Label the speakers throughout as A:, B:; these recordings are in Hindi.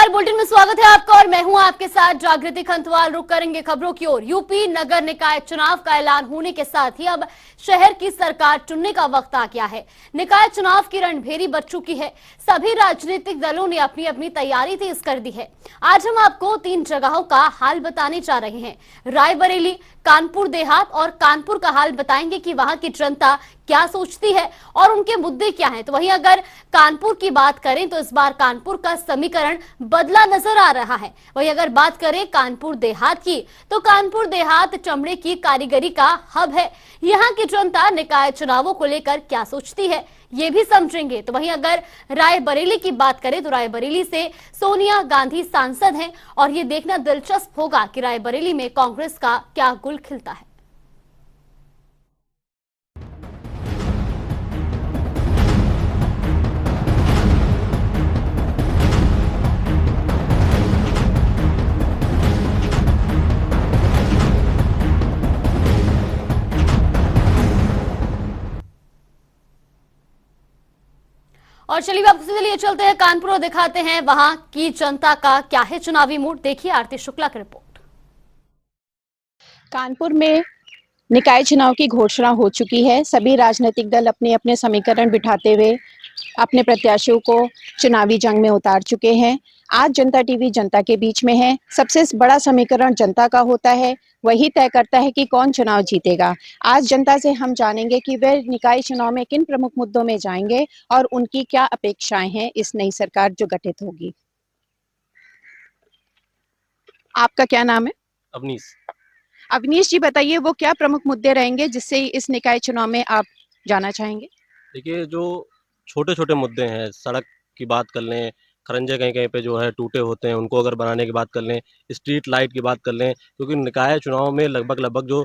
A: नमस्कार, बुलेटिन में स्वागत है आपका और मैं हूं आपके साथ जागृति खंतवाल। रुक करेंगे खबरों की ओर। यूपी नगर निकाय चुनाव का ऐलान होने के साथ ही अब शहर की सरकार चुनने का वक्त आ गया है। निकाय चुनाव की रणभेरी बज चुकी है। सभी राजनीतिक दलों ने अपनी अपनी तैयारी तेज कर दी है। आज हम आपको 3 जगहों का हाल बताने जा रहे हैं। रायबरेली, कानपुर देहात और कानपुर का हाल बताएंगे कि वहां की जनता क्या सोचती है और उनके मुद्दे क्या हैं। तो वहीं अगर कानपुर की बात करें तो इस बार कानपुर का समीकरण बदला नजर आ रहा है। वहीं अगर बात करें कानपुर देहात की तो कानपुर देहात चमड़े की कारीगरी का हब है। यहाँ की जनता निकाय चुनावों को लेकर क्या सोचती है ये भी समझेंगे। तो वहीं अगर रायबरेली की बात करें तो रायबरेली से सोनिया गांधी सांसद हैं और ये देखना दिलचस्प होगा कि रायबरेली में कांग्रेस का क्या गुल खिलता है। और चलिए आपको सीधे लिए चलते हैं कानपुर और दिखाते हैं वहां की जनता का क्या है चुनावी मूड। देखिए आरती शुक्ला की रिपोर्ट।
B: कानपुर में निकाय चुनाव की घोषणा हो चुकी है। सभी राजनीतिक दल अपने अपने समीकरण बिठाते हुए अपने प्रत्याशियों को चुनावी जंग में उतार चुके हैं। आज जनता टीवी जनता के बीच में है। सबसे बड़ा समीकरण जनता का होता है, वही तय करता है कि कौन चुनाव जीतेगा। आज जनता से हम जानेंगे कि वे निकाय चुनाव में किन प्रमुख मुद्दों में जाएंगे और उनकी क्या अपेक्षाएं हैं इस नई सरकार जो गठित होगी। आपका क्या नाम है?
C: अवनीश।
B: अवनीश जी, बताइए वो क्या प्रमुख मुद्दे रहेंगे जिससे इस निकाय चुनाव में आप जाना चाहेंगे?
C: देखिए, जो छोटे छोटे मुद्दे हैं, सड़क की बात कर लें, खरंजे कहीं कहीं पे जो है टूटे होते हैं उनको अगर बनाने की बात कर लें, स्ट्रीट लाइट की बात कर लें, क्योंकि निकाय चुनाव में लगभग जो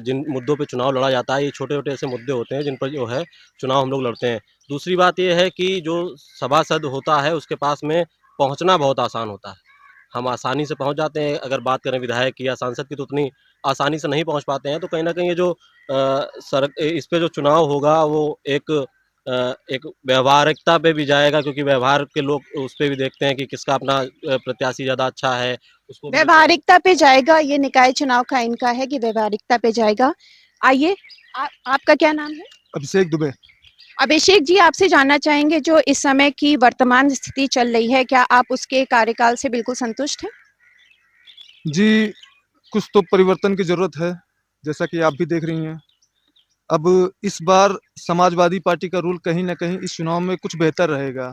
C: जिन मुद्दों पे चुनाव लड़ा जाता है ये छोटे छोटे ऐसे मुद्दे होते हैं जिन पर जो है चुनाव हम लोग लड़ते हैं। दूसरी बात ये है कि जो सभासद होता है उसके पास में पहुँचना बहुत आसान होता है। हम आसानी से पहुँच जाते हैं। अगर बात करें विधायक की या सांसद की तो उतनी आसानी से नहीं पहुँच पाते हैं। तो कहीं न कहीं ये जो इस पे जो चुनाव होगा वो एक व्यावहारिकता पे भी जाएगा, क्योंकि व्यवहार के लोग उस पे भी देखते हैं कि किसका अपना प्रत्याशी ज़्यादा अच्छा है, उसको
B: व्यवहारिकता पे जाएगा, ये निकाय चुनाव का इनका है कि व्यवहारिकता पे जाएगा। आइए, आपका क्या नाम है?
D: अभिषेक दुबे।
B: अभिषेक जी, आपसे जानना चाहेंगे जो इस समय की वर्तमान स्थिति चल रही है, क्या आप उसके कार्यकाल से बिल्कुल संतुष्ट हैं?
D: जी, कुछ तो परिवर्तन की जरूरत है, जैसा कि आप भी देख रही हैं। अब इस बार समाजवादी पार्टी का रूल कहीं ना कहीं इस चुनाव में कुछ बेहतर रहेगा,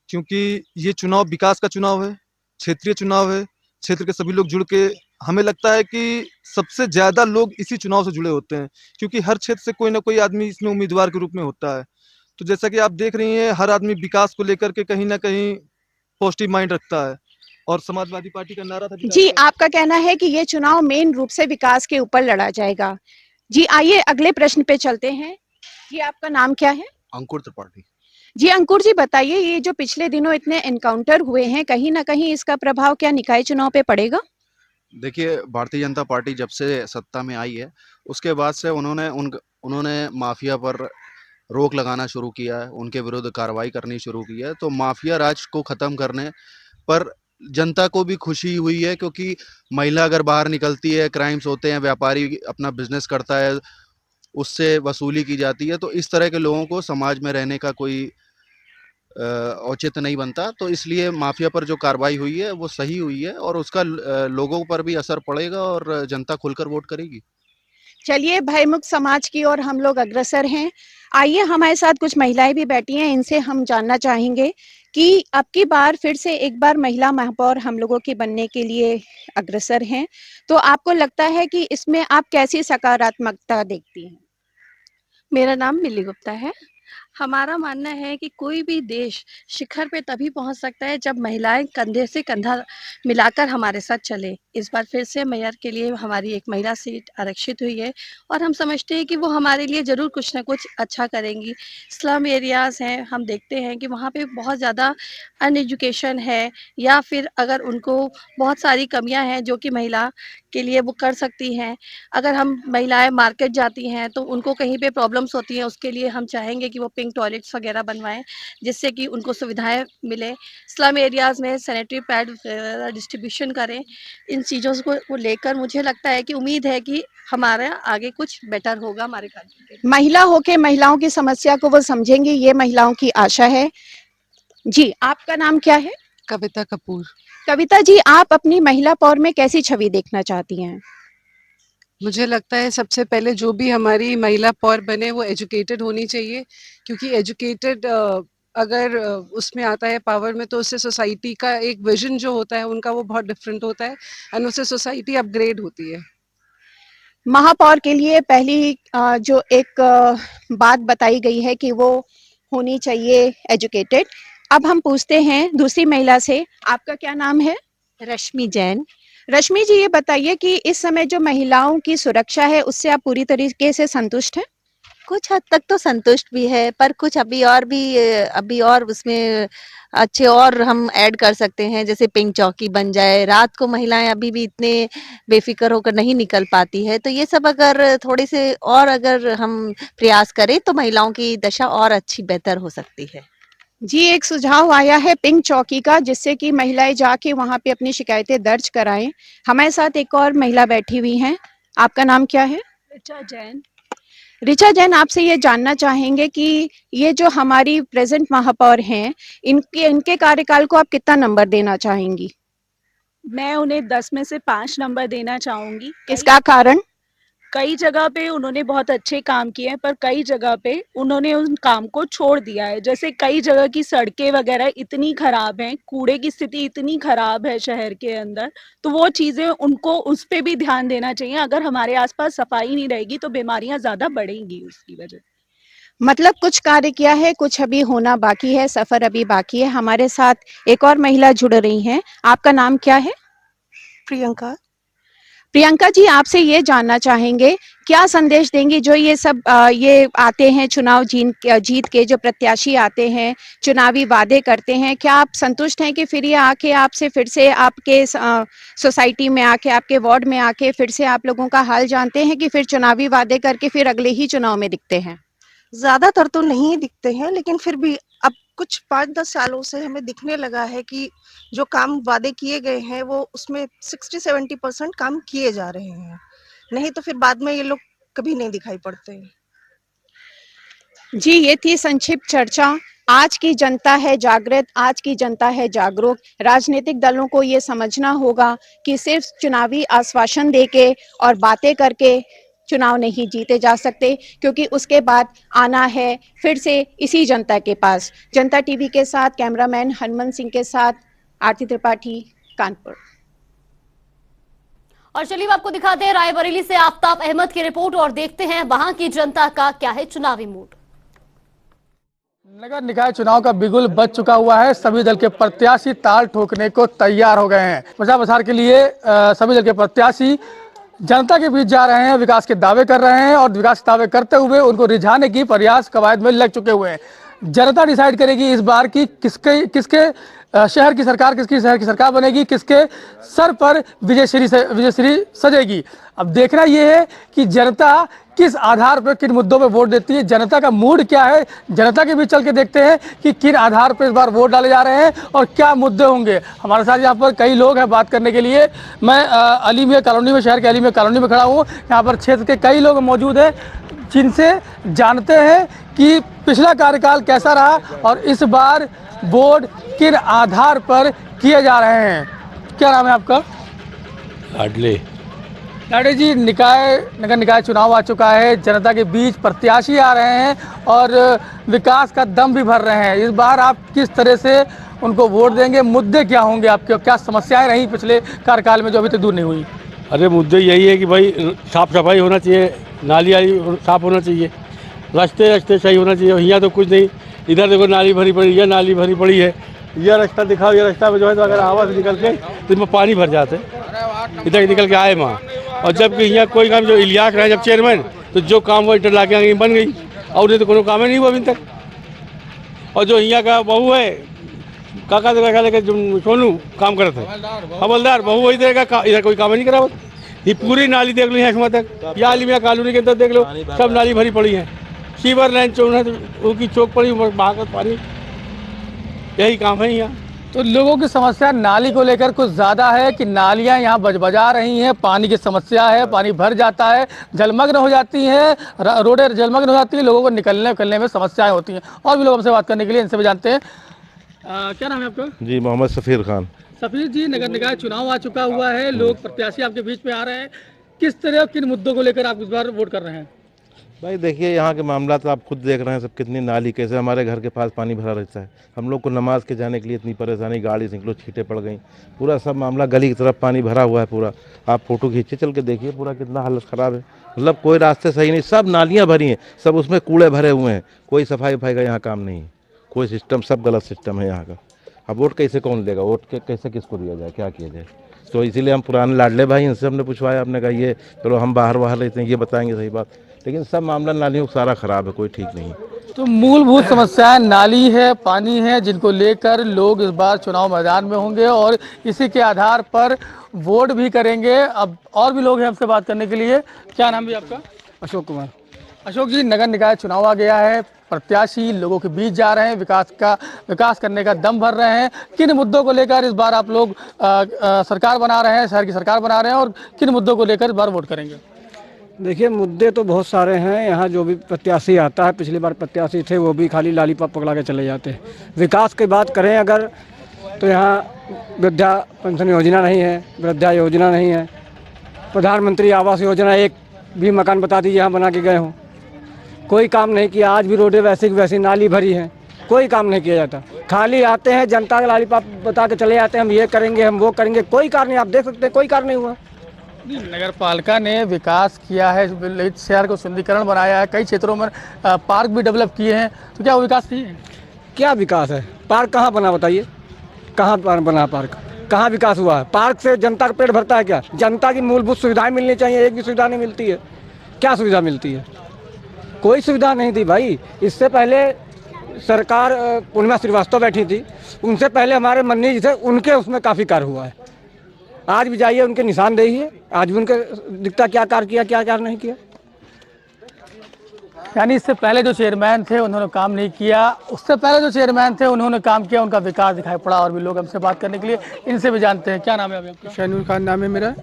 D: क्योंकि ये चुनाव विकास का चुनाव है, क्षेत्रीय चुनाव है। क्षेत्र के सभी लोग जुड़ के, हमें लगता है कि सबसे ज्यादा लोग इसी चुनाव से जुड़े होते हैं, क्योंकि हर क्षेत्र से कोई ना कोई आदमी इसमें उम्मीदवार के रूप में होता है। तो जैसा कि आप देख रही हैं, हर आदमी विकास को लेकर के कहीं ना कहीं पॉजिटिव माइंड रखता है। और समाजवादी पार्टी का नारा था
B: जी, आपका कहना है कि ये चुनाव मेन रूप से विकास के ऊपर लड़ा जाएगा। जी, आइए अगले प्रश्न पे चलते हैं। जी, आपका नाम क्या है?
E: अंकुर त्रिपाठी।
B: जी अंकुर जी, बताइए ये जो पिछले दिनों इतने एनकाउंटर हुए हैं, कहीं ना कहीं इसका प्रभाव क्या निकाय चुनाव पे पड़ेगा?
E: देखिए, भारतीय जनता पार्टी जब से सत्ता में आई है उसके बाद से उन्होंने माफिया पर रोक लगाना शुरू किया है, उनके विरुद्ध कार्रवाई करनी शुरू की है। तो माफिया राज को खत्म करने पर जनता को भी खुशी हुई है, क्योंकि महिला अगर बाहर निकलती है, क्राइम्स होते हैं, व्यापारी अपना बिजनेस करता है, उससे वसूली की जाती है, तो इस तरह के लोगों को समाज में रहने का कोई औचित्य नहीं बनता। तो इसलिए माफिया पर जो कार्रवाई हुई है वो सही हुई है और उसका लोगों पर भी असर पड़ेगा और जनता खुलकर वोट करेगी।
B: चलिए, भयमुक्त समाज की ओर हम लोग अग्रसर हैं। आइए, हमारे साथ कुछ महिलाएं भी बैठी हैं, इनसे हम जानना चाहेंगे कि अब की बार फिर से एक बार महिला महापौर हम लोगों के बनने के लिए अग्रसर हैं। तो आपको लगता है कि इसमें आप कैसी सकारात्मकता देखती हैं?
F: मेरा नाम मिली गुप्ता है। हमारा मानना है कि कोई भी देश शिखर पे तभी पहुंच सकता है जब महिलाएं कंधे से कंधा मिलाकर हमारे साथ चले। इस बार फिर से मेयर के लिए हमारी एक महिला सीट आरक्षित हुई है और हम समझते हैं कि वो हमारे लिए ज़रूर कुछ ना कुछ अच्छा करेंगी। स्लम एरियाज़ हैं, हम देखते हैं कि वहाँ पे बहुत ज़्यादा अनएजुकेशन है, या फिर अगर उनको बहुत सारी कमियां हैं जो कि महिला के लिए वो कर सकती हैं। अगर हम महिलाएं मार्केट जाती हैं तो उनको कहीं पे प्रॉब्लम्स होती हैं, उसके लिए हम चाहेंगे कि वो पिंक टॉयलेट्स वगैरह बनवाएं, जिससे कि उनको सुविधाएं मिले। स्लम एरियाज में सैनिटरी पैड डिस्ट्रीब्यूशन करें। इन चीज़ों को लेकर मुझे लगता है कि उम्मीद है कि हमारा आगे कुछ बेटर होगा हमारे कंट्री के लिए।
B: महिला होके महिलाओं की समस्या को वो समझेंगी, ये महिलाओं की आशा है। जी, आपका नाम क्या है?
G: कविता कपूर।
B: कविता जी, आप अपनी महिला पौर में कैसी छवि देखना चाहती हैं?
G: मुझे लगता है सबसे पहले जो भी हमारी महिला पौर बने वो एजुकेटेड होनी चाहिए, क्योंकि एजुकेटेड अगर उसमें आता है पावर में, तो उससे सोसाइटी का एक विजन जो होता है उनका वो बहुत डिफरेंट होता है और उससे सोसाइटी अपग्रेड होती है।
B: महापौर के लिए पहली जो एक बात बताई गई है कि वो होनी चाहिए एजुकेटेड। अब हम पूछते हैं दूसरी महिला से, आपका क्या नाम है?
H: रश्मि जैन।
B: रश्मि जी, ये बताइए कि इस समय जो महिलाओं की सुरक्षा है उससे आप पूरी तरीके से संतुष्ट हैं?
H: कुछ हद तक तो संतुष्ट भी है, पर कुछ अभी और उसमें अच्छे और हम ऐड कर सकते हैं, जैसे पिंक चौकी बन जाए। रात को महिलाएं अभी भी इतने बेफिक्र होकर नहीं निकल पाती है, तो ये सब अगर थोड़े से और अगर हम प्रयास करें तो महिलाओं की दशा और अच्छी बेहतर हो सकती है।
B: जी, एक सुझाव आया है पिंक चौकी का, जिससे कि महिलाएं जाके वहां पे अपनी शिकायतें दर्ज कराएं। हमारे साथ एक और महिला बैठी हुई हैं, आपका नाम क्या है?
I: ऋचा जैन।
B: ऋचा जैन, आपसे ये जानना चाहेंगे कि ये जो हमारी प्रेजेंट महापौर हैं, इनके कार्यकाल को आप कितना नंबर देना चाहेंगी?
I: मैं उन्हें 10 में से 5 नंबर देना चाहूंगी।
B: इसका कारण?
I: कई जगह पे उन्होंने बहुत अच्छे काम किए हैं, पर कई जगह पे उन्होंने उन काम को छोड़ दिया है। जैसे कई जगह की सड़कें वगैरह इतनी खराब हैं, कूड़े की स्थिति इतनी खराब है शहर के अंदर, तो वो चीजें उनको उस पे भी ध्यान देना चाहिए। अगर हमारे आसपास सफाई नहीं रहेगी तो बीमारियां ज्यादा बढ़ेंगी उसकी वजह से।
B: मतलब कुछ कार्य किया है, कुछ अभी होना बाकी है, सफर अभी बाकी है। हमारे साथ एक और महिला जुड़ रही हैं, आपका नाम क्या है?
J: प्रियंका।
B: प्रियंका जी, आपसे ये जानना चाहेंगे, क्या संदेश देंगी जो ये सब ये आते हैं चुनाव जीत के जो प्रत्याशी आते हैं, चुनावी वादे करते हैं, क्या आप संतुष्ट हैं कि फिर ये आके आपसे फिर से आपके सोसाइटी में आके, आपके वार्ड में आके फिर से आप लोगों का हाल जानते हैं कि फिर चुनावी वादे करके फिर अगले ही चुनाव में दिखते हैं?
J: ज्यादातर तो नहीं दिखते हैं, लेकिन फिर भी अब कुछ 5-10 सालों से हमें दिखने लगा है कि जो काम वादे किए गए हैं वो उसमें 60-70% काम किए जा रहे हैं। नहीं तो फिर बाद में ये लोग कभी नहीं दिखाई पड़ते।
B: जी, ये थी संक्षिप्त चर्चा। आज की जनता है जागृत, आज की जनता है जागरूक। राजनीतिक दलों को ये समझना होगा कि सिर्फ चुनावी आश्वासन देके और बातें करके चुनाव नहीं जीते जा सकते, क्योंकि उसके बाद आना है फिर से इसी जनता के पास। जनता टीवी के साथ कैमरामैन हनुमंत सिंह के साथ आरती त्रिपाठी, कानपुर।
A: और चलिए आपको दिखाते हैं रायबरेली से आफ्ताब अहमद की रिपोर्ट और देखते हैं वहां की जनता का क्या है चुनावी मूड।
K: नगर निकाय चुनाव का बिगुल बज चुका हुआ है। सभी दल के प्रत्याशी ताल ठोकने को तैयार हो गए हैं। प्रचार प्रसार के लिए सभी दल के प्रत्याशी जनता के बीच जा रहे हैं, विकास के दावे कर रहे हैं और विकास के दावे करते हुए उनको रिझाने की प्रयास कवायद में लग चुके हुए हैं। जनता डिसाइड करेगी इस बार की किसके शहर की सरकार, किसकी शहर की सरकार बनेगी, किसके सर पर विजयश्री सजेगी। अब देखना यह है कि जनता किस आधार पर किन मुद्दों पे वोट देती है, जनता का मूड क्या है। जनता के बीच चल के देखते हैं कि किन आधार पर इस बार वोट डाले जा रहे हैं और क्या मुद्दे होंगे। हमारे साथ यहाँ पर कई लोग हैं बात करने के लिए। मैं अली मियां कॉलोनी में, शहर के अली मियां कॉलोनी में खड़ा हूँ। यहाँ पर क्षेत्र के कई लोग मौजूद हैं जिनसे जानते हैं कि पिछला कार्यकाल कैसा रहा और इस बार वोट किन आधार पर किए जा रहे हैं। क्या नाम है आपका? लाडे जी, नगर निकाय चुनाव आ चुका है, जनता के बीच प्रत्याशी आ रहे हैं और विकास का दम भी भर रहे हैं। इस बार आप किस तरह से उनको वोट देंगे? मुद्दे क्या होंगे आपके, क्या समस्याएं रही पिछले कार्यकाल में जो अभी तक दूर नहीं हुई?
L: अरे मुद्दे यही है कि भाई साफ सफाई होना चाहिए, नाली साफ होना चाहिए, रास्ते सही होना चाहिए। यहाँ तो कुछ नहीं, इधर देखो नाली भरी पड़ी, यह नाली भरी पड़ी है, यह रास्ता दिखाओ, यह रास्ता में जो है तो अगर हवा से निकल के तो इसमें पानी भर जाते, इधर निकल के आए वहाँ। और जबकि यहाँ कोई काम, जो इलियाक रहे जब चेयरमैन, तो जो काम वो इंटरलॉक के बन गई और उन्हें तो कोई काम ही नहीं हुआ अभी तक। और जो यहाँ का बहू है काका लेके सोनू काम करते हैं, हवलदार बहू वही देगा, इधर कोई काम नहीं करा। ये पूरी नाली देख लो यहाँ तक, या अली मियां कॉलोनी के अंदर देख लो, सब नाली भरी पड़ी है, सीवर लाइन उनकी चौक पड़ी बहाकर पानी, यही काम है यहाँ।
K: तो लोगों की समस्या नाली को लेकर कुछ ज़्यादा है कि नालियां यहाँ बजबजा रही हैं, पानी की समस्या है, पानी भर जाता है, जलमग्न हो जाती है, रोडें जलमग्न हो जाती है, लोगों को निकलने में समस्याएं होती हैं। और भी लोग हमसे बात करने के लिए, इनसे भी जानते हैं। क्या नाम है आपका?
M: जी मोहम्मद सफ़ीर खान।
K: सफीर जी, नगर निकाय चुनाव आ चुका हुआ है, लोग प्रत्याशी आपके बीच में आ रहे हैं, किस तरह किन मुद्दों को लेकर आप इस बार वोट कर रहे हैं?
M: भाई देखिए यहाँ के मामला तो आप खुद देख रहे हैं, सब कितनी नाली कैसे हमारे घर के पास पानी भरा रहता है। हम लोग को नमाज के जाने के लिए इतनी परेशानी, गाड़ी से निकलो छींटे पड़ गई, पूरा सब मामला गली की तरफ पानी भरा हुआ है पूरा। आप फोटो खींचे चल के देखिए, पूरा कितना हालत ख़राब है, मतलब कोई रास्ते सही नहीं, सब नालियाँ भरी हैं, सब उसमें कूड़े भरे हुए हैं, कोई सफाई वफाई का यहाँ काम नहीं है, कोई सिस्टम, सब गलत सिस्टम है यहाँ का। अब वोट कैसे कौन लेगा, वोट कैसे किसको दिया जाए, क्या किया जाए? तो इसीलिए हम पुराने लाडले भाई, इनसे हमने पूछवाया, हमने कहा ये चलो हम बाहर रहते हैं, ये बताएंगे सही बात, लेकिन सब मामला नालियों का सारा खराब है, कोई ठीक नहीं।
K: तो मूलभूत समस्याएं नाली है, पानी है, जिनको लेकर लोग इस बार चुनाव मैदान में होंगे और इसी के आधार पर वोट भी करेंगे। अब और भी लोग हैं हमसे बात करने के लिए। क्या नाम है आपका?
N: अशोक कुमार।
K: अशोक जी, नगर निकाय चुनाव आ गया है, प्रत्याशी लोगों के बीच जा रहे हैं, विकास करने का दम भर रहे हैं। किन मुद्दों को लेकर इस बार आप लोग सरकार बना रहे हैं, शहर की सरकार बना रहे हैं, और किन मुद्दों को लेकर इस बार वोट करेंगे?
N: देखिए मुद्दे तो बहुत सारे हैं। यहाँ जो भी प्रत्याशी आता है, पिछली बार प्रत्याशी थे वो भी खाली लालीपॉप पकड़ा के चले जाते हैं। विकास की बात करें अगर, तो यहाँ वृद्धा पेंशन योजना नहीं है, वृद्धा योजना नहीं है, प्रधानमंत्री आवास योजना एक भी मकान बता दीजिए यहाँ बना के गए हों, कोई काम नहीं किया। आज भी रोडें वैसी की वैसी नाली भरी हैं, कोई काम नहीं किया जाता। खाली आते हैं, जनता का लालीपॉप बता के चले जाते हैं, हम ये करेंगे, हम वो करेंगे, कोई कार्य नहीं। आप देख सकते हैं कोई कार्य नहीं हुआ।
K: नगर पालिका ने विकास किया है, शहर को सुंदरीकरण बनाया है, कई क्षेत्रों में पार्क भी डेवलप किए हैं, तो क्या वो विकास नहीं है?
N: क्या विकास है? पार्क कहाँ बना बताइए, कहाँ बना पार्क? कहाँ विकास हुआ है? पार्क से जनता का पेट भरता है क्या? जनता की मूलभूत सुविधाएं मिलनी चाहिए, एक भी सुविधा नहीं मिलती है। क्या सुविधा मिलती है? कोई सुविधा नहीं थी भाई। इससे पहले सरकार पूर्णिमा श्रीवास्तव बैठी थी, उनसे पहले हमारे मन्नी जी थे, उनके उसमें काफ़ी कार्य हुआ है। आज भी जाइए उनके निशानदेही है, आज भी उनके दिखता क्या कार्य किया, क्या कार्य नहीं किया।
K: यानी इससे पहले जो चेयरमैन थे उन्होंने काम नहीं किया, उससे पहले जो चेयरमैन थे उन्होंने काम किया, उनका विकास दिखाई पड़ा। और भी लोग हमसे बात करने के लिए, इनसे भी जानते हैं। क्या नाम है अभी आपका?
N: शैनूर खान नाम है मेरा।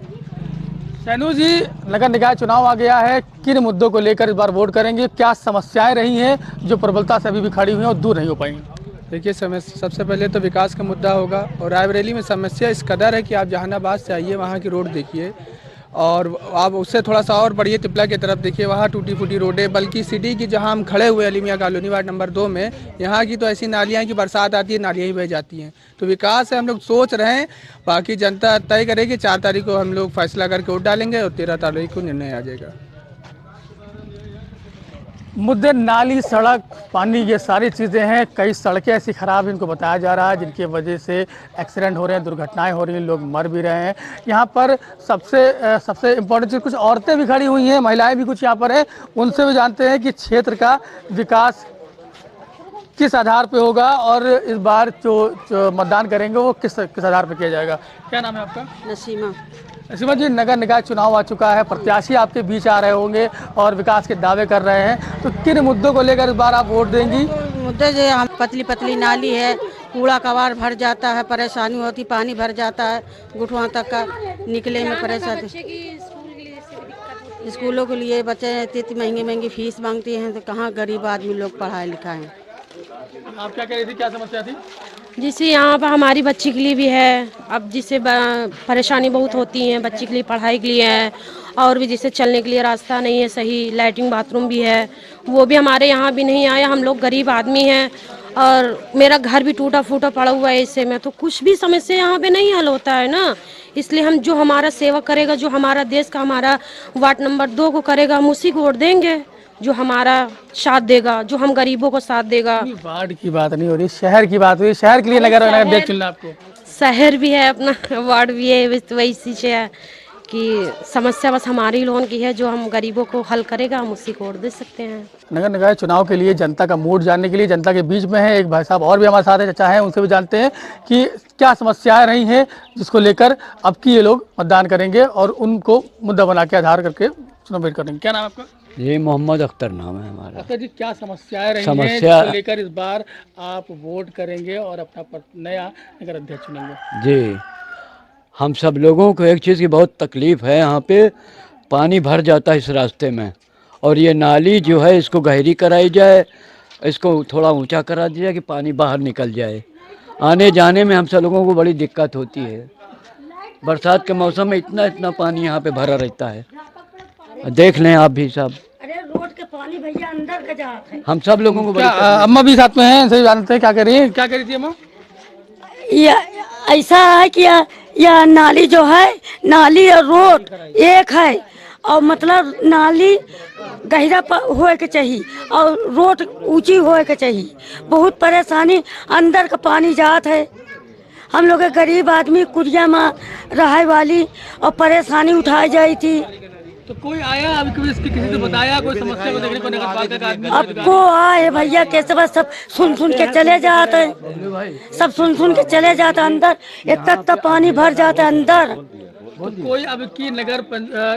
K: शैनूर जी, नगर निकाय चुनाव आ गया है, किन मुद्दों को लेकर इस बार वोट करेंगे? क्या समस्याएं रही हैं जो प्रबलता से अभी भी खड़ी हुई हैं और दूर नहीं हो पाई?
O: देखिए सबसे पहले तो विकास का मुद्दा होगा, और रायबरेली में समस्या इस कदर है कि आप जहानाबाद से आइए, वहाँ की रोड देखिए, और आप उससे थोड़ा सा और बढ़िए तिपला की तरफ देखिए, वहाँ टूटी फूटी रोडें। बल्कि सिटी की जहाँ हम खड़े हुए अलीमिया कॉलोनी वार्ड नंबर 2 में, यहाँ की तो ऐसी नालियाँ की बरसात आती है, नालियाँ ही बह जाती हैं। तो विकास है, हम लोग सोच रहे हैं, बाकी जनता तय करेगी। 4 तारीख को हम लोग फैसला करके वोट डालेंगे और 13 तारीख को निर्णय आ जाएगा।
K: मुद्दे नाली, सड़क, पानी, ये सारी चीज़ें हैं। कई सड़कें ऐसी ख़राब हैं, इनको बताया जा रहा है, जिनकी वजह से एक्सीडेंट हो रहे हैं, दुर्घटनाएं हो रही हैं, लोग मर भी रहे हैं। यहाँ पर सबसे इम्पोर्टेंट चीज़, कुछ औरतें भी खड़ी हुई हैं, महिलाएं भी कुछ यहाँ पर हैं, उनसे भी जानते हैं कि क्षेत्र का विकास किस आधार पे होगा और इस बार जो मतदान करेंगे वो किस आधार पर किया जाएगा। क्या नाम है आपका?
P: नसीमा।
K: नसीमा जी, नगर निकाय चुनाव आ चुका है, प्रत्याशी आपके बीच आ रहे होंगे और विकास के दावे कर रहे हैं, तो किन मुद्दों को लेकर इस बार आप वोट देंगी?
P: मुद्दे जो हम पतली पतली नाली है, कूड़ा कबाड़ भर जाता है, परेशानी होती, पानी भर जाता है, घुटवा तक का निकले में परेशानी। स्कूलों के लिए बच्चे इतनी महंगी फीस मांगती हैं, तो कहाँ गरीब आदमी लोग पढ़ाए लिखाए।
K: आप क्या कह रही थी, क्या समस्या थी?
Q: जिससे यहाँ पर हमारी बच्ची के लिए भी है, अब जिससे परेशानी बहुत होती है, बच्ची के लिए पढ़ाई के लिए है, और भी जिससे चलने के लिए रास्ता नहीं है सही, लैट्रिन बाथरूम भी है, वो भी हमारे यहाँ भी नहीं आया। हम लोग गरीब आदमी हैं और मेरा घर भी टूटा फूटा पड़ा हुआ है, इससे में तो कुछ भी समस्या यहाँ पे नहीं हल होता है ना। इसलिए हम जो हमारा सेवा करेगा, जो हमारा देश का, हमारा वार्ड नंबर 2 को करेगा, हम उसी को वोट देंगे, जो हमारा साथ देगा, जो हम गरीबों को साथ देगा।
K: वार्ड की बात नहीं हो रही, शहर की बात हो रही। शहर के लिए नगर अध्यक्ष चुनना आपको?
Q: शहर भी है अपना, वार्ड भी है, वैसी से है कि समस्या बस हमारी लोगों की है, जो हम गरीबों को हल करेगा, हम उसी को वोट दे सकते हैं।
K: नगर निकाय चुनाव के लिए जनता का मूड जानने के लिए जनता के बीच में है एक भाई साहब और भी हमारे साथ है, चाचा हैं, उनसे भी जानते हैं कि क्या समस्याएं रही हैं जिसको लेकर अब की ये लोग मतदान करेंगे और उनको मुद्दा बना के आधार करके चुनाव भेंट करेंगे। क्या नाम है आपका?
N: ये मोहम्मद अख्तर नाम है हमारा।
O: अख्तर जी, क्या समस्याएं रही हैं
N: समस्या-
O: जिसको लेकर इस बार आप वोट करेंगे और अपना नया नगर अध्यक्ष चुनेंगे?
N: जी, हम सब लोगों को एक चीज़ की बहुत तकलीफ़ है। यहाँ पे पानी भर जाता है इस रास्ते में, और ये नाली जो है इसको गहरी कराई जाए, इसको थोड़ा ऊंचा करा दिया जाए कि पानी बाहर निकल जाए। आने जाने में हम सब लोगों को बड़ी दिक्कत होती है। बरसात के मौसम में इतना पानी यहाँ पे भरा रहता है, देख लें आप भी सब।
P: अरे रोड के पानी भैया अंदर का जाता है।
N: हम सब लोगों को बड़ी
O: क्या
N: तकलीफ-
O: अम्मा भी साथ में हैं, सही जानते हैं क्या कर रही है, क्या कर रही थी अम्मा?
P: ऐसा है कि यह नाली जो है, नाली और रोड एक है, और मतलब नाली गहरा होए के चाहिए और रोड ऊंची होए के चाहिए। बहुत परेशानी, अंदर का पानी जात है। हम लोग गरीब आदमी कुरिया में रहे वाली और परेशानी उठाई जाई थी।
O: तो कोई आया अभी कभी इसकी किसी से बताया, कोई समस्या को देखने को नगर पालिका का आदमी?
P: अब को आए भैया, कैसे बस सब सुन के चले जाते हैं, सब सुन के चले जाते हैं अंदर, इतना पानी भर जाता है अंदर।
O: तो कोई अब की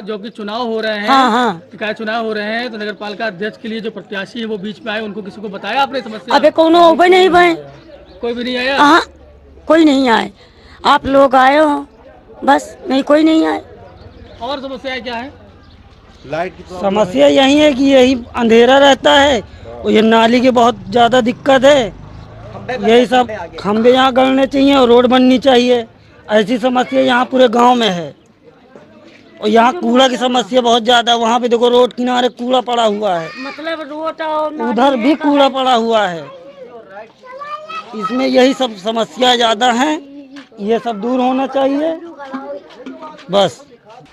O: जो कि चुनाव हो रहे हैं,
P: हाँ।
O: निकाय चुनाव हो रहे हैं, तो नगर पालिका अध्यक्ष के लिए जो प्रत्याशी है वो बीच में आए, उनको किसी को बताया आपने समस्या?
P: अबे कौन उबे नहीं भाई,
O: कोई भी नहीं आया?
P: हाँ, कोई नहीं आए। आप लोग आए हो बस, नहीं कोई नहीं आए।
O: और समस्या क्या है?
N: समस्या यही है कि यही अंधेरा रहता है और ये नाली की बहुत ज़्यादा दिक्कत है। यही सब खंभे यहाँ गड़ने चाहिए और रोड बननी चाहिए। ऐसी समस्या यहाँ पूरे गांव में है। और यहाँ कूड़ा की समस्या बहुत ज़्यादा, वहाँ पे देखो रोड किनारे कूड़ा पड़ा हुआ है,
P: मतलब रोड
N: उधर भी कूड़ा पड़ा हुआ है। इसमें यही सब समस्या ज़्यादा हैं, ये सब दूर होना चाहिए बस।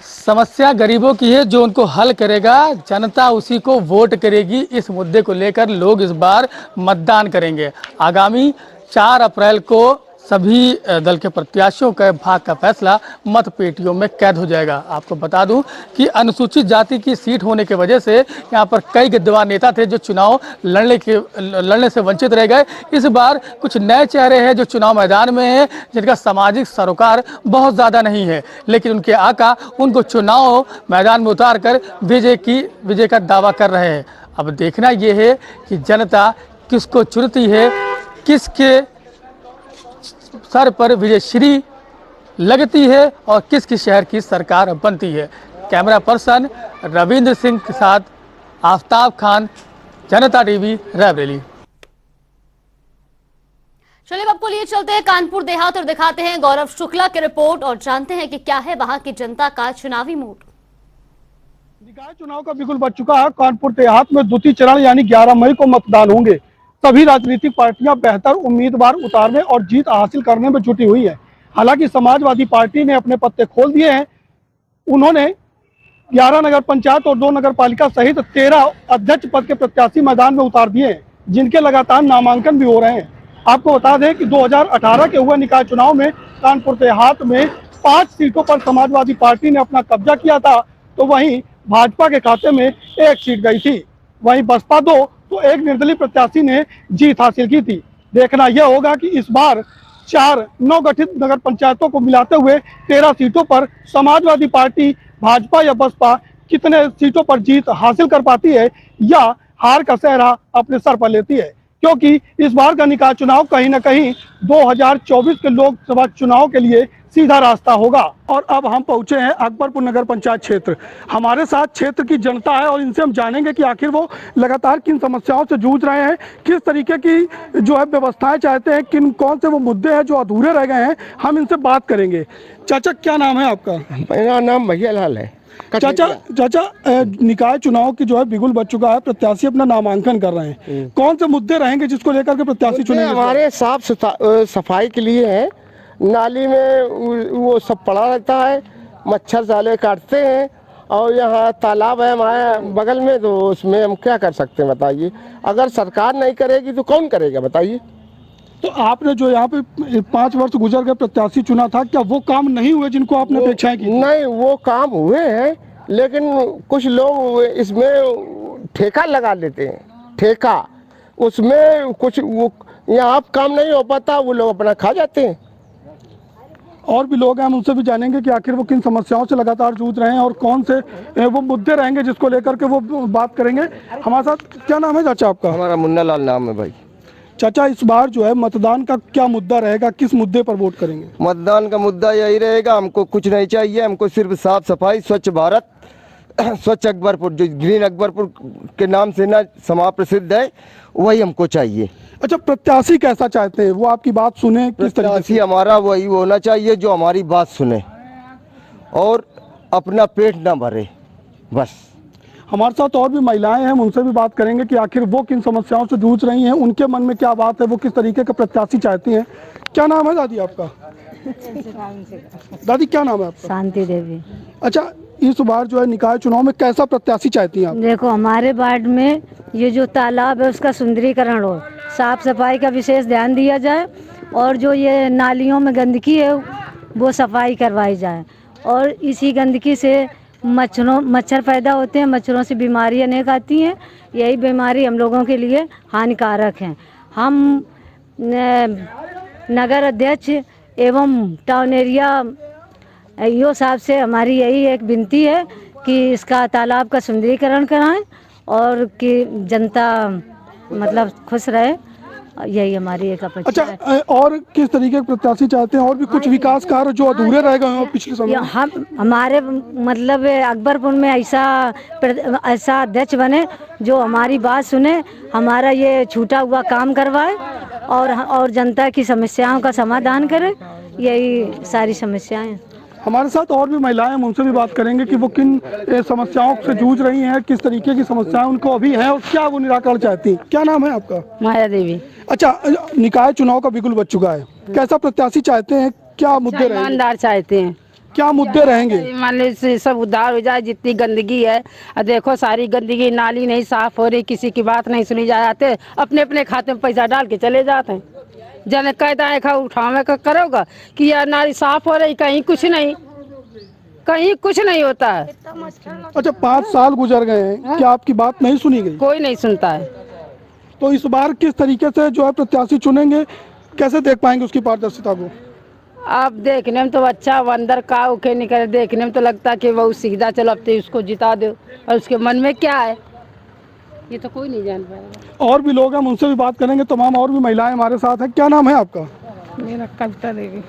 O: समस्या गरीबों की है, जो उनको हल करेगा जनता उसी को वोट करेगी। इस मुद्दे को लेकर लोग इस बार मतदान करेंगे। आगामी 4 अप्रैल को सभी दल के प्रत्याशियों के भाग्य का फैसला मत पेटियों में कैद हो जाएगा। आपको बता दूं कि अनुसूचित जाति की सीट होने की वजह से यहां पर कई गद्दार नेता थे जो चुनाव लड़ने से वंचित रह गए। इस बार कुछ नए चेहरे हैं जो चुनाव मैदान में हैं, जिनका सामाजिक सरोकार बहुत ज़्यादा नहीं है, लेकिन उनके आका उनको चुनाव मैदान में उतार कर विजय का दावा कर रहे हैं। अब देखना यह है कि जनता किसको चुनती है, किसके सर पर विजयश्री लगती है और किसकी शहर की सरकार बनती है। कैमरा पर्सन रविंद्र सिंह के साथ आफ्ताब खान, जनता टीवी, रायबरेली।
A: चलिए आपको लिए चलते हैं कानपुर देहात और दिखाते हैं गौरव शुक्ला की रिपोर्ट और जानते हैं कि क्या है वहां की जनता का चुनावी मूड।
R: निकाय चुनाव का बिगुल बज चुका है। कानपुर देहात में द्वितीय चरण यानी 11 मई को मतदान होंगे। सभी राजनीतिक पार्टियां बेहतर उम्मीदवार उतारने और जीत हासिल करने में जुटी हुई है। हालांकि समाजवादी पार्टी ने अपने पत्ते खोल दिए हैं। उन्होंने 11 नगर पंचायत और 2 नगर पालिका सहित 13 अध्यक्ष पद के प्रत्याशी मैदान में उतार दिए हैं, जिनके लगातार नामांकन भी हो रहे हैं। आपको बता दें कि 2018 के हुए निकाय चुनाव में कानपुर देहात में 5 सीटों पर समाजवादी पार्टी ने अपना कब्जा किया था, तो वहीं भाजपा के खाते में 1 सीट गई थी। वहीं बसपा 2 तो एक निर्दलीय प्रत्याशी ने जीत हासिल की थी। देखना यह होगा कि इस बार 4 नवगठित नगर पंचायतों को मिलाते हुए 13 सीटों पर समाजवादी पार्टी, भाजपा या बसपा कितने सीटों पर जीत हासिल कर पाती है या हार का सेहरा अपने सर पर लेती है, क्योंकि इस बार का निकाय चुनाव कहीं न कहीं 2024 के लोकसभा चुनाव के लिए सीधा रास्ता होगा। और अब हम पहुंचे हैं अकबरपुर नगर पंचायत क्षेत्र। हमारे साथ क्षेत्र की जनता है और इनसे हम जानेंगे कि आखिर वो लगातार किन समस्याओं से जूझ रहे हैं, किस तरीके की जो है व्यवस्थाएं चाहते हैं, कौन से वो मुद्दे हैं जो अधूरे रह गए हैं। हम इनसे बात करेंगे। चाचा, क्या नाम है आपका?
S: मेरा नाम भैया लाल है।
R: चाचा, निकाय चुनाव की जो है बिगुल बज चुका है, प्रत्याशी अपना नामांकन कर रहे हैं। कौन से मुद्दे रहेंगे जिसको लेकर के प्रत्याशी चुनेंगे?
S: हमारे साफ सफाई के लिए है। नाली में वो सब पड़ा रहता है, मच्छर साले काटते हैं, और यहाँ तालाब है हमारे बगल में, तो उसमें हम क्या कर सकते हैं बताइए। अगर सरकार नहीं करेगी तो कौन करेगा बताइए।
R: तो आपने जो यहाँ पे 5 वर्ष गुजर गए प्रत्याशी चुना था, क्या वो काम नहीं हुए जिनको आपने अपेक्षाएं की?
S: नहीं, वो काम हुए हैं, लेकिन कुछ लोग इसमें ठेका लगा लेते हैं। ठेका उसमें कुछ वो यहाँ काम नहीं हो पाता, वो लोग अपना खा जाते हैं।
R: और भी लोग हैं, हम उनसे भी जानेंगे कि आखिर वो किन समस्याओं से लगातार जूझ रहे हैं और कौन से वो मुद्दे रहेंगे जिसको लेकर के वो बात करेंगे। हमारे साथ क्या नाम है चाचा आपका?
S: हमारा मुन्ना लाल नाम है भाई।
R: चाचा, इस बार जो है मतदान का क्या मुद्दा रहेगा, किस मुद्दे पर वोट करेंगे?
S: मतदान का मुद्दा यही रहेगा, हमको कुछ नहीं चाहिए, हमको सिर्फ साफ सफाई, स्वच्छ भारत, स्वच्छ अकबरपुर, जो ग्रीन अकबरपुर के नाम से ना समाज प्रसिद्ध है, वही हमको चाहिए।
R: अच्छा, प्रत्याशी कैसा चाहते हैं, वो आपकी बात सुने? किस तरीके से?
S: हमारा वही होना चाहिए जो हमारी बात सुने और अपना पेट ना भरे, बस।
R: हमारे साथ और भी महिलाएं हैं, हम उनसे भी बात करेंगे कि आखिर वो किन समस्याओं से जूझ रही हैं, उनके मन में क्या बात है, वो किस तरीके का प्रत्याशी चाहती हैं। क्या नाम है दादी आपका? दादी क्या नाम है आपका?
T: शांति देवी।
R: अच्छा, इस बार जो है निकाय चुनाव में कैसा प्रत्याशी चाहती हैं आप?
T: देखो, हमारे वार्ड में ये जो तालाब है उसका सुंदरीकरण हो, साफ सफाई का विशेष ध्यान दिया जाए और जो ये नालियों में गंदगी है वो सफाई करवाई जाए। और इसी गंदगी से मच्छर पैदा होते हैं, मच्छरों से बीमारियां अनेक आती हैं। यही बीमारी हम लोगों के लिए हानिकारक है। हम नगर अध्यक्ष एवं टाउन एरिया ईओ साहब से हमारी यही एक विनती है कि इसका तालाब का सुंदरीकरण कराएं और कि जनता मतलब खुश रहे, यही हमारी एक अपेक्षा है।
R: अच्छा, और किस तरीके के प्रत्याशी चाहते हैं? और भी कुछ विकास कार्य जो अधूरे रह गए हैं पिछले समय?
T: हम हमारे मतलब अकबरपुर में ऐसा अध्यक्ष बने जो हमारी बात सुने, हमारा ये छूटा हुआ काम करवाए और जनता की समस्याओं का समाधान करे। यही सारी समस्याएं।
R: हमारे साथ और भी महिलाएं, हम उनसे भी बात करेंगे कि वो किन समस्याओं से जूझ रही हैं, किस तरीके की समस्याएं उनको अभी हैं और क्या वो निराकरण चाहती हैं। क्या नाम है आपका?
P: माया देवी।
R: अच्छा, निकाय चुनाव का बिगुल बज चुका है, कैसा प्रत्याशी चाहते हैं, क्या मुद्दे रहेंगे?
P: ईमानदार चाहते हैं।
R: क्या मुद्दे रहेंगे?
P: मान लीजिए सब उद्धार हो जाए, जितनी गंदगी है, देखो सारी गंदगी, नाली नहीं साफ हो रही, किसी की बात नहीं सुनी जाते, अपने अपने खाते में पैसा डाल के चले जाते हैं। जन कैदा उठावे का करोगा कि यार नाली साफ हो रही, कहीं कुछ नहीं होता है।
R: अच्छा, 5 साल गुजर गए हैं, क्या आपकी बात नहीं सुनी गई?
P: कोई नहीं सुनता है।
R: तो इस बार किस तरीके से जो है प्रत्याशी चुनेंगे, कैसे देख पाएंगे उसकी पारदर्शिता को?
P: आप देखने में तो अच्छा, अंदर का उखे निकले, देखने में तो लगता कि वो सीधा चलो अब तो उसको जिता दो, और उसके मन में क्या है ये तो कोई नहीं जान पाएगा।
R: और भी लोग हैं, हम उनसे भी बात करेंगे। तमाम और भी महिलाएं हमारे साथ हैं। क्या नाम है आपका?
P: मेरा कविता देवी।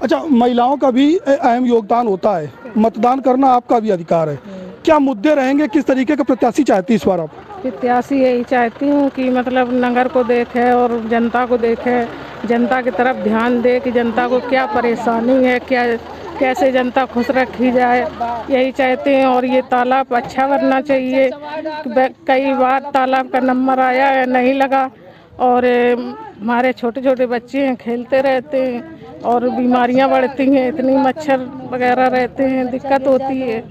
R: अच्छा, महिलाओं का भी अहम योगदान होता है, मतदान करना आपका भी अधिकार है। क्या मुद्दे रहेंगे, किस तरीके का प्रत्याशी चाहती है इस बार आप?
U: प्रत्याशी यही चाहती हूँ कि मतलब नगर को देखे और जनता को देखे, जनता की तरफ ध्यान दे कि जनता को क्या परेशानी है, क्या कैसे जनता खुश रखी जाए, यही चाहते हैं। और ये तालाब अच्छा बनना चाहिए। कई बार तालाब का नंबर आया है, नहीं लगा, और हमारे छोटे छोटे बच्चे हैं, खेलते रहते हैं और बीमारियां बढ़ती हैं, इतनी मच्छर वगैरह रहते हैं, दिक्कत होती है।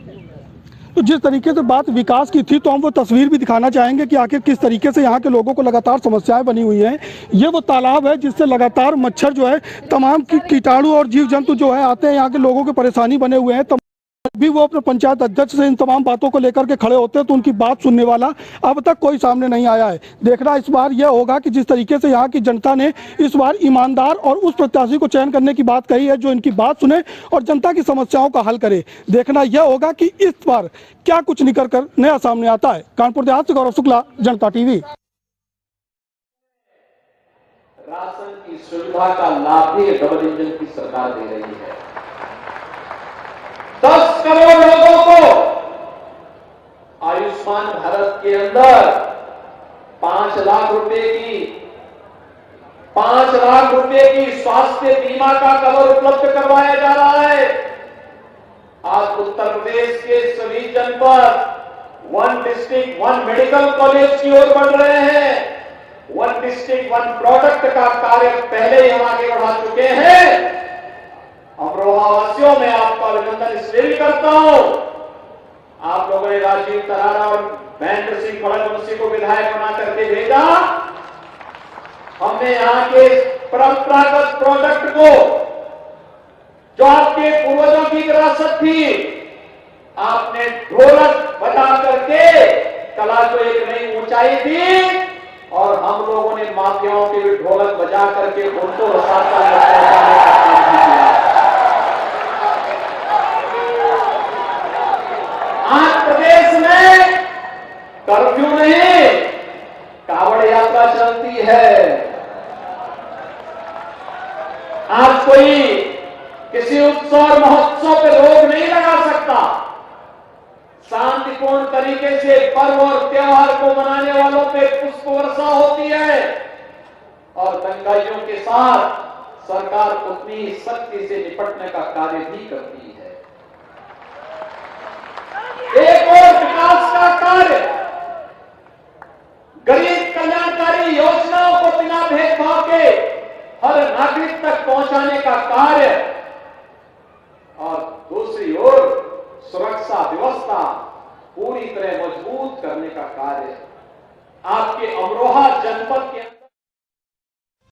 R: तो जिस तरीके से बात विकास की थी, तो हम वो तस्वीर भी दिखाना चाहेंगे कि आखिर किस तरीके से यहाँ के लोगों को लगातार समस्याएं बनी हुई हैं। ये वो तालाब है जिससे लगातार मच्छर जो है, तमाम कीटाणु और जीव जंतु जो है आते हैं, यहाँ के लोगों की परेशानी बने हुए हैं। भी वो अपने पंचायत अध्यक्ष से इन तमाम बातों को लेकर के खड़े होते हैं, तो उनकी बात सुनने वाला अब तक कोई सामने नहीं आया है। देखना इस बार यह होगा कि जिस तरीके से यहाँ की जनता ने इस बार ईमानदार और उस प्रत्याशी को चयन करने की बात कही है जो इनकी बात सुने और जनता की समस्याओं का हल करे। देखना यह होगा कि इस बार क्या कुछ निकल कर नया सामने आता है। कानपुर देहात से गौरव शुक्ला, जनता टीवी।
V: राशन की सुविधा का लाभ भी डबल इंजन की सरकार दे रही है। 10 करोड़ लोगों को आयुष्मान भारत के अंदर 5 लाख रुपए की स्वास्थ्य बीमा का कवर उपलब्ध करवाया जा रहा है। आज उत्तर प्रदेश के सभी जनपद 1 डिस्ट्रिक्ट 1 मेडिकल कॉलेज की ओर बढ़ रहे हैं। 1 डिस्ट्रिक्ट 1 प्रोडक्ट का कार्य पहले ही हम आगे बढ़ा चुके हैं। अमरोहा वासियों में आपका अभिनंदन इसलिए भी करता हूं, आप लोगों ने राजीव तरारा और महेंद्र सिंह फड़नवीस को विधायक बना करके भेजा। हमने यहाँ के परंपरागत प्रोडक्ट को, जो आपके पूर्वजों की विरासत थी, आपने ढोलक बजा करके कला को एक नई ऊंचाई दी और हम लोगों ने माफियाओं के ढोलक बजा करके उनको रसाता आज प्रदेश में कर्फ्यू नहीं, कावड़ यात्रा चलती है। आज कोई किसी उत्सव और महोत्सव पे रोक नहीं लगा सकता। शांतिपूर्ण तरीके से पर्व और त्योहार को मनाने वालों पे पुष्प वर्षा होती है और दंगाइयों के साथ सरकार उतनी सख्ती से निपटने का कार्य भी करती है। एक और विकास का कार्य, गरीब कल्याणकारी योजनाओं को बिना भेदभाव के हर नागरिक तक पहुंचाने का कार्य और दूसरी ओर सुरक्षा व्यवस्था पूरी तरह मजबूत करने का कार्य आपके अमरोहा जनपद के